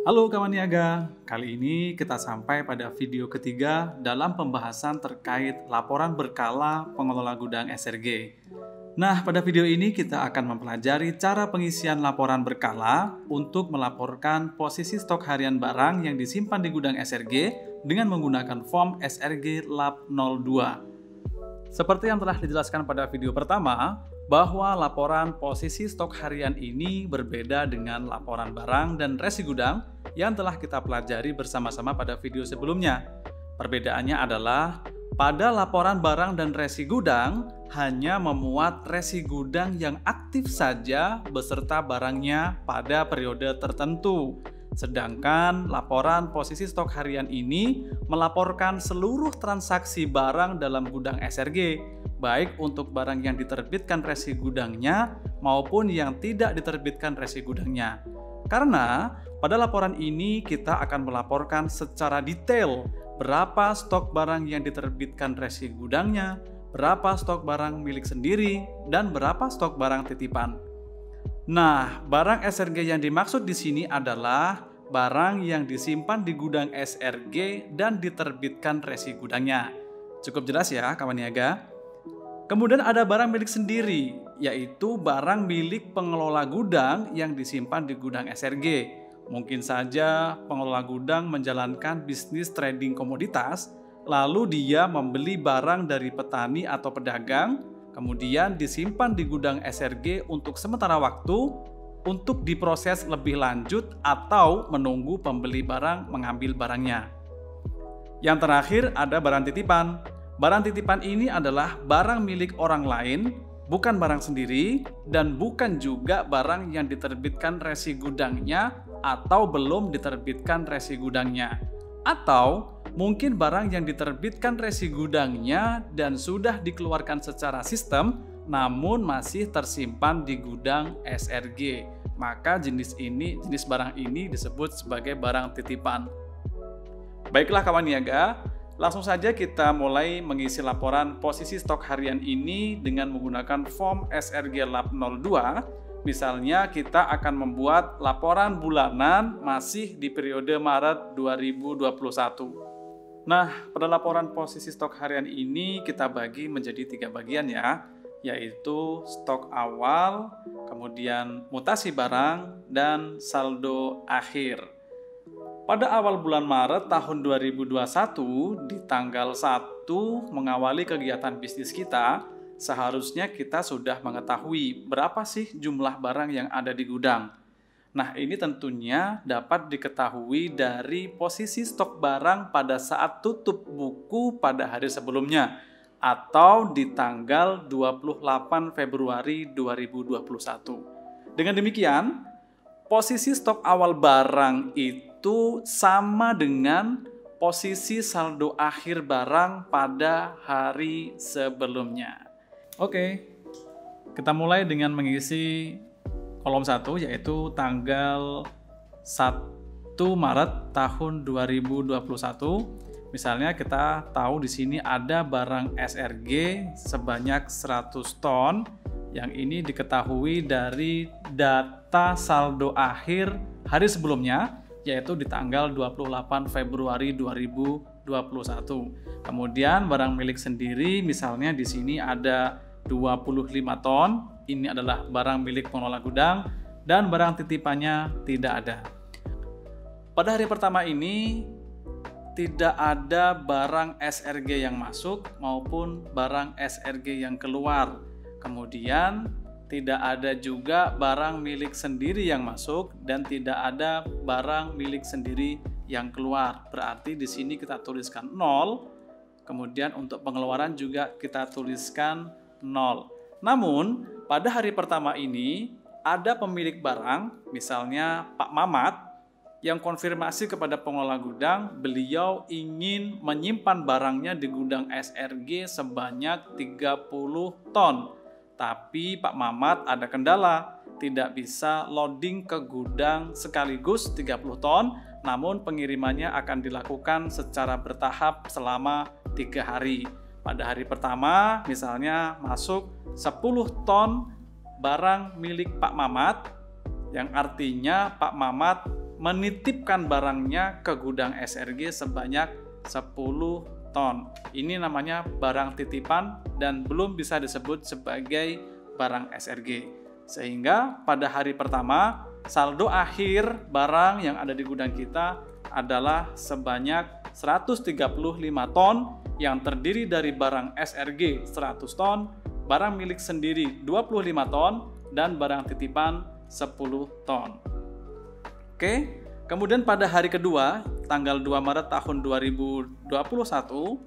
Halo kawan niaga, kali ini kita sampai pada video ketiga dalam pembahasan terkait laporan berkala pengelola gudang SRG. Nah, pada video ini kita akan mempelajari cara pengisian laporan berkala untuk melaporkan posisi stok harian barang yang disimpan di gudang SRG dengan menggunakan form SRG Lab 02. Seperti yang telah dijelaskan pada video pertama, bahwa laporan posisi stok harian ini berbeda dengan laporan barang dan resi gudang yang telah kita pelajari bersama-sama pada video sebelumnya. Perbedaannya adalah pada laporan barang dan resi gudang hanya memuat resi gudang yang aktif saja beserta barangnya pada periode tertentu. Sedangkan laporan posisi stok harian ini melaporkan seluruh transaksi barang dalam gudang SRG, baik untuk barang yang diterbitkan resi gudangnya maupun yang tidak diterbitkan resi gudangnya. Karena pada laporan ini kita akan melaporkan secara detail berapa stok barang yang diterbitkan resi gudangnya, berapa stok barang milik sendiri, dan berapa stok barang titipan. Nah, barang SRG yang dimaksud di sini adalah barang yang disimpan di gudang SRG dan diterbitkan resi gudangnya. Cukup jelas ya kawan niaga? Kemudian ada barang milik sendiri, yaitu barang milik pengelola gudang yang disimpan di gudang SRG. Mungkin saja pengelola gudang menjalankan bisnis trading komoditas, lalu dia membeli barang dari petani atau pedagang, kemudian disimpan di gudang SRG untuk sementara waktu untuk diproses lebih lanjut atau menunggu pembeli barang mengambil barangnya. Yang terakhir ada barang titipan. Barang titipan ini adalah barang milik orang lain, bukan barang sendiri, dan bukan juga barang yang diterbitkan resi gudangnya atau belum diterbitkan resi gudangnya. Atau mungkin barang yang diterbitkan resi gudangnya dan sudah dikeluarkan secara sistem namun masih tersimpan di gudang SRG. Maka jenis barang ini disebut sebagai barang titipan. Baiklah kawan niaga, langsung saja kita mulai mengisi laporan posisi stok harian ini dengan menggunakan form SRG Lab 02. Misalnya kita akan membuat laporan bulanan masih di periode Maret 2021. Nah, pada laporan posisi stok harian ini kita bagi menjadi 3 bagian ya, yaitu stok awal, kemudian mutasi barang, dan saldo akhir. Pada awal bulan Maret tahun 2021, di tanggal 1 mengawali kegiatan bisnis kita, seharusnya kita sudah mengetahui berapa sih jumlah barang yang ada di gudang. Nah, ini tentunya dapat diketahui dari posisi stok barang pada saat tutup buku pada hari sebelumnya atau di tanggal 28 Februari 2021. Dengan demikian, posisi stok awal barang itu sama dengan posisi saldo akhir barang pada hari sebelumnya. Oke, kita mulai dengan mengisi kolom 1, yaitu tanggal 1 Maret tahun 2021. Misalnya kita tahu di sini ada barang SRG sebanyak 100 ton. Yang ini diketahui dari data saldo akhir hari sebelumnya, yaitu di tanggal 28 Februari 2021. Kemudian barang milik sendiri misalnya di sini ada 25 ton. Ini adalah barang milik pengelola gudang dan barang titipannya tidak ada. Pada hari pertama ini tidak ada barang SRG yang masuk maupun barang SRG yang keluar. Kemudian tidak ada juga barang milik sendiri yang masuk dan tidak ada barang milik sendiri yang keluar. Berarti di sini kita tuliskan 0. Kemudian untuk pengeluaran juga kita tuliskan 0. Namun pada hari pertama ini ada pemilik barang, misalnya Pak Mamat, yang konfirmasi kepada pengelola gudang, beliau ingin menyimpan barangnya di gudang SRG sebanyak 30 ton. Tapi Pak Mamat ada kendala, tidak bisa loading ke gudang sekaligus 30 ton, namun pengirimannya akan dilakukan secara bertahap selama 3 hari. Pada hari pertama misalnya masuk 10 ton barang milik Pak Mamat, yang artinya Pak Mamat menitipkan barangnya ke gudang SRG sebanyak 10 ton. Ini namanya barang titipan dan belum bisa disebut sebagai barang SRG. Sehingga pada hari pertama, saldo akhir barang yang ada di gudang kita adalah sebanyak 135 ton yang terdiri dari barang SRG 100 ton, barang milik sendiri 25 ton, dan barang titipan 10 ton. Oke, kemudian pada hari kedua, tanggal 2 Maret tahun 2021,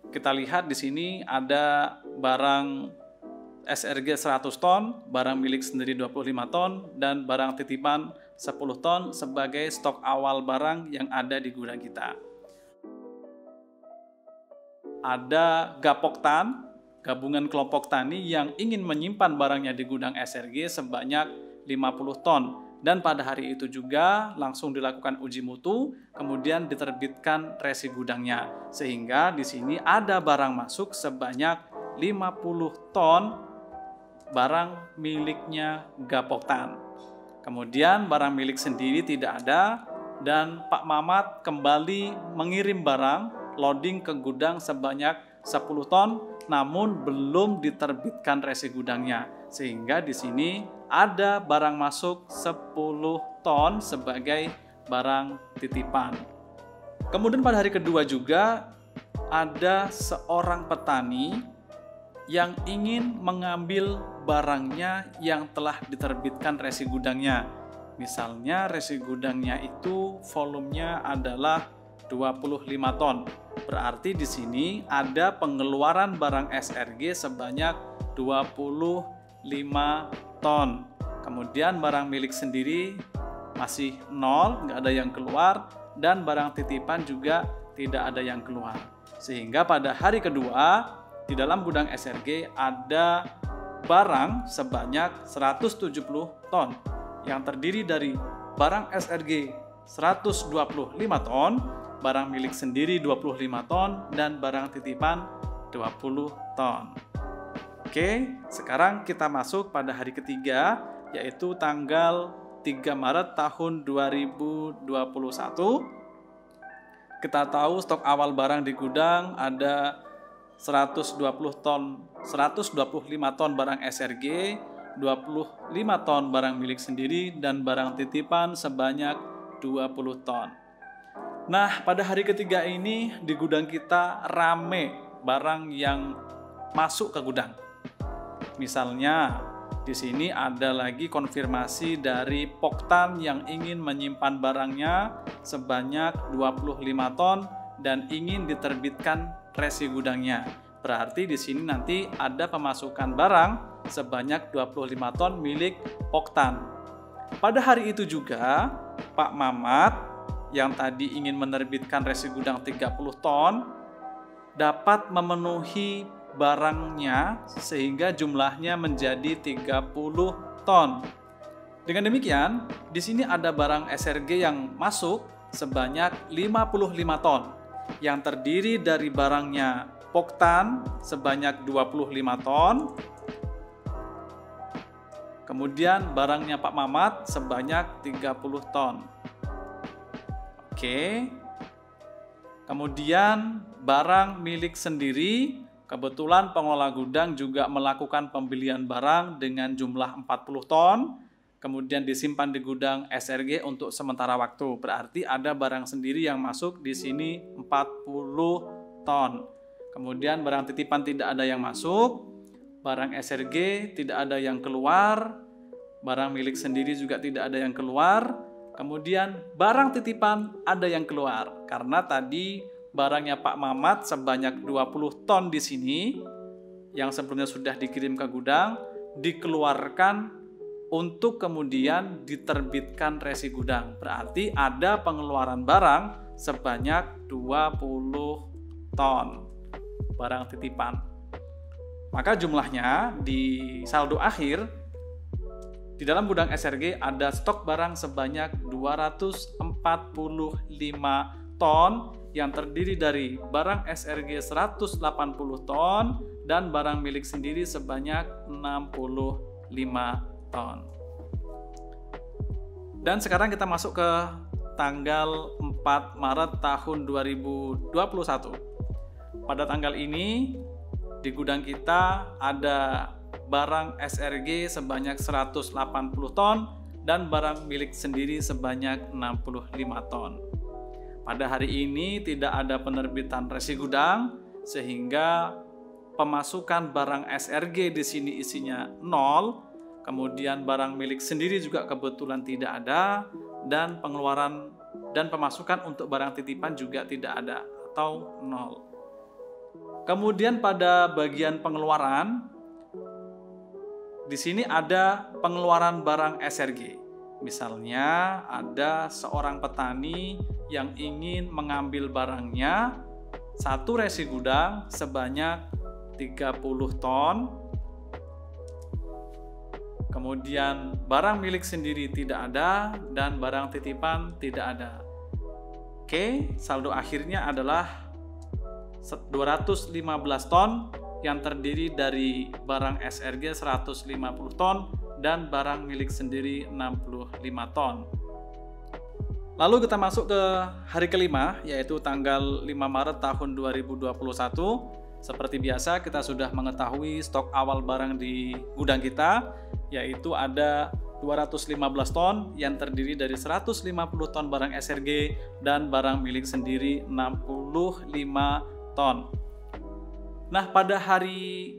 kita lihat di sini ada barang SRG 100 ton, barang milik sendiri 25 ton, dan barang titipan 10 ton sebagai stok awal barang yang ada di gudang kita. Ada Gapoktan, gabungan kelompok tani yang ingin menyimpan barangnya di gudang SRG sebanyak 50 ton. Dan pada hari itu juga langsung dilakukan uji mutu, kemudian diterbitkan resi gudangnya. Sehingga di sini ada barang masuk sebanyak 50 ton barang miliknya Gapoktan. Kemudian barang milik sendiri tidak ada dan Pak Mamat kembali mengirim barang loading ke gudang sebanyak 10 ton namun belum diterbitkan resi gudangnya. Sehingga di sini ada barang masuk 10 ton sebagai barang titipan. Kemudian pada hari kedua juga ada seorang petani yang ingin mengambil barangnya yang telah diterbitkan resi gudangnya. Misalnya resi gudangnya itu volumenya adalah 25 ton. Berarti di sini ada pengeluaran barang SRG sebanyak 25 ton. Kemudian barang milik sendiri masih 0, nggak ada yang keluar, dan barang titipan juga tidak ada yang keluar. Sehingga pada hari kedua di dalam gudang SRG ada barang sebanyak 170 ton yang terdiri dari barang SRG 125 ton, barang milik sendiri 25 ton, dan barang titipan 20 ton. Oke, sekarang kita masuk pada hari ketiga, yaitu tanggal 3 Maret tahun 2021. Kita tahu stok awal barang di gudang ada 125 ton barang SRG, 25 ton barang milik sendiri, dan barang titipan sebanyak 20 ton. Nah, pada hari ketiga ini di gudang kita rame barang yang masuk ke gudang. Misalnya, di sini ada lagi konfirmasi dari Poktan yang ingin menyimpan barangnya sebanyak 25 ton dan ingin diterbitkan resi gudangnya. Berarti di sini nanti ada pemasukan barang sebanyak 25 ton milik Poktan. Pada hari itu juga Pak Mamat yang tadi ingin menerbitkan resi gudang 30 ton dapat memenuhi barangnya sehingga jumlahnya menjadi 30 ton. Dengan demikian, di sini ada barang SRG yang masuk sebanyak 55 ton yang terdiri dari barangnya Poktan sebanyak 25 ton, kemudian barangnya Pak Mamat sebanyak 30 ton. Oke. Kemudian barang milik sendiri, kebetulan pengelola gudang juga melakukan pembelian barang dengan jumlah 40 ton, kemudian disimpan di gudang SRG untuk sementara waktu. Berarti ada barang sendiri yang masuk di sini 40 ton. Kemudian barang titipan tidak ada yang masuk, barang SRG tidak ada yang keluar, barang milik sendiri juga tidak ada yang keluar, kemudian barang titipan ada yang keluar. Karena tadi barangnya Pak Mamat sebanyak 20 ton di sini, yang sebelumnya sudah dikirim ke gudang, dikeluarkan untuk kemudian diterbitkan resi gudang. Berarti ada pengeluaran barang sebanyak 20 ton barang titipan. Maka jumlahnya di saldo akhir di dalam gudang SRG ada stok barang sebanyak 245 ton yang terdiri dari barang SRG 180 ton dan barang milik sendiri sebanyak 65 ton. Dan sekarang kita masuk ke tanggal 4 Maret tahun 2021. Pada tanggal ini di gudang kita ada barang SRG sebanyak 180 ton dan barang milik sendiri sebanyak 65 ton. Pada hari ini tidak ada penerbitan resi gudang sehingga pemasukan barang SRG di sini isinya 0, kemudian barang milik sendiri juga kebetulan tidak ada, dan pengeluaran dan pemasukan untuk barang titipan juga tidak ada atau 0. Kemudian pada bagian pengeluaran, di sini ada pengeluaran barang SRG. Misalnya ada seorang petani yang ingin mengambil barangnya satu resi gudang sebanyak 30 ton. Kemudian barang milik sendiri tidak ada dan barang titipan tidak ada. Oke, saldo akhirnya adalah 215 ton yang terdiri dari barang SRG 150 ton dan barang milik sendiri 65 ton. Lalu kita masuk ke hari kelima, yaitu tanggal 5 Maret tahun 2021. Seperti biasa kita sudah mengetahui stok awal barang di gudang kita, yaitu ada 215 ton yang terdiri dari 150 ton barang SRG dan barang milik sendiri 65 ton. Nah, pada hari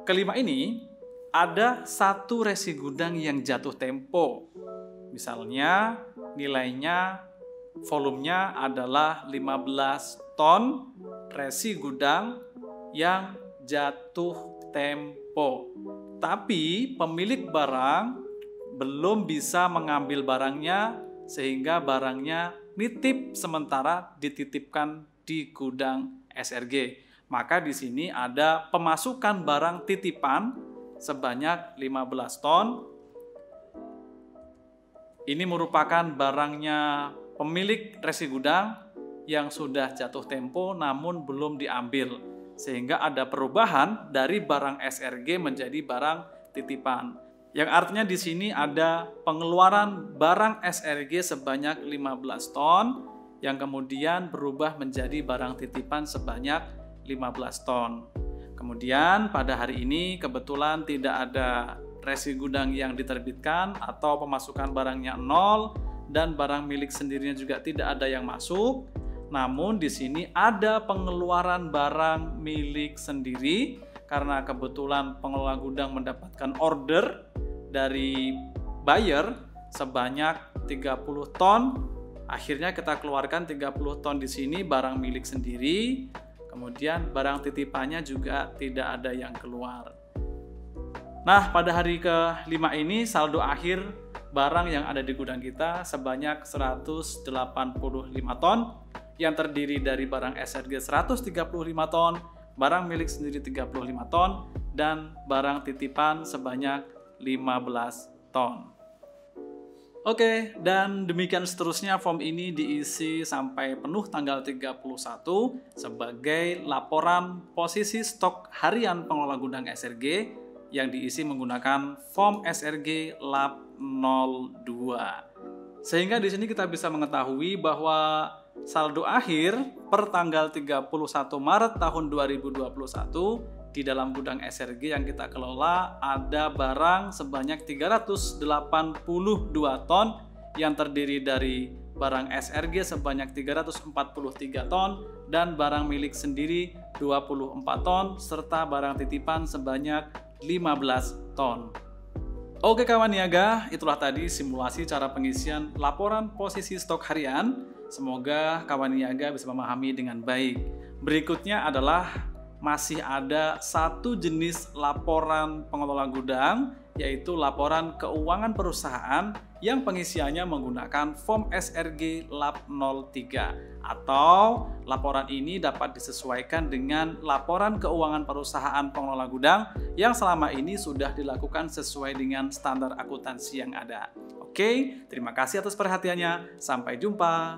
kelima ini ada satu resi gudang yang jatuh tempo. Misalnya nilainya, volumenya adalah 15 ton resi gudang yang jatuh tempo. Tapi pemilik barang belum bisa mengambil barangnya sehingga barangnya nitip sementara dititipkan di gudang SRG. Maka di sini ada pemasukan barang titipan sebanyak 15 ton. Ini merupakan barangnya pemilik resi gudang yang sudah jatuh tempo namun belum diambil. Sehingga ada perubahan dari barang SRG menjadi barang titipan. Yang artinya di sini ada pengeluaran barang SRG sebanyak 15 ton yang kemudian berubah menjadi barang titipan sebanyak 15 ton. Kemudian pada hari ini kebetulan tidak ada resi gudang yang diterbitkan atau pemasukan barangnya 0 dan barang milik sendirinya juga tidak ada yang masuk. Namun di sini ada pengeluaran barang milik sendiri karena kebetulan pengelola gudang mendapatkan order dari buyer sebanyak 30 ton. Akhirnya kita keluarkan 30 ton di sini barang milik sendiri. Kemudian barang titipannya juga tidak ada yang keluar. Nah, pada hari ke-5 ini saldo akhir barang yang ada di gudang kita sebanyak 185 ton yang terdiri dari barang SRG 135 ton, barang milik sendiri 35 ton, dan barang titipan sebanyak 15 ton. Oke, dan demikian seterusnya form ini diisi sampai penuh tanggal 31 sebagai laporan posisi stok harian pengelola gudang SRG yang diisi menggunakan form SRG Lab 02. Sehingga di sini kita bisa mengetahui bahwa saldo akhir per tanggal 31 Maret tahun 2021 di dalam gudang SRG yang kita kelola ada barang sebanyak 382 ton yang terdiri dari barang SRG sebanyak 343 ton dan barang milik sendiri 24 ton serta barang titipan sebanyak 15 ton. Oke kawan niaga, itulah tadi simulasi cara pengisian laporan posisi stok harian. Semoga kawan niaga bisa memahami dengan baik. Berikutnya adalah masih ada satu jenis laporan pengelola gudang, yaitu laporan keuangan perusahaan yang pengisiannya menggunakan form SRG Lab 03, atau laporan ini dapat disesuaikan dengan laporan keuangan perusahaan pengelola gudang yang selama ini sudah dilakukan sesuai dengan standar akuntansi yang ada. Oke, terima kasih atas perhatiannya. Sampai jumpa.